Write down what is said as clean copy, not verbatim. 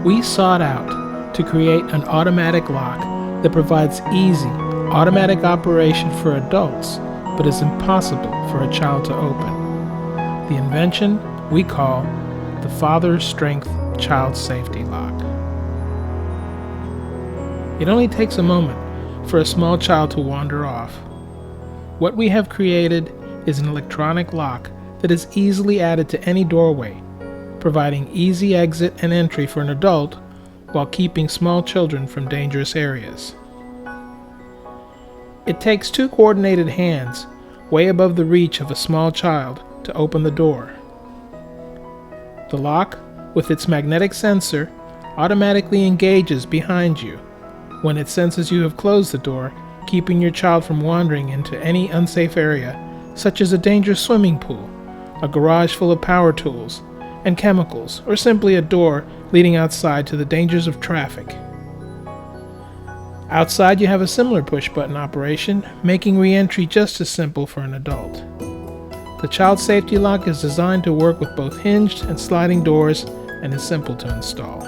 We sought out to create an automatic lock that provides easy, automatic operation for adults, but is impossible for a child to open. The invention we call the Father's Strength Child Safety Lock. It only takes a moment for a small child to wander off. What we have created is an electronic lock that is easily added to any doorway, providing easy exit and entry for an adult while keeping small children from dangerous areas. It takes 2 coordinated hands, way above the reach of a small child, to open the door. The lock, with its magnetic sensor, automatically engages behind you when it senses you have closed the door, keeping your child from wandering into any unsafe area, such as a dangerous swimming pool, a garage full of power tools and chemicals, or simply a door leading outside to the dangers of traffic. Outside, you have a similar push-button operation, making re-entry just as simple for an adult. The child safety lock is designed to work with both hinged and sliding doors and is simple to install.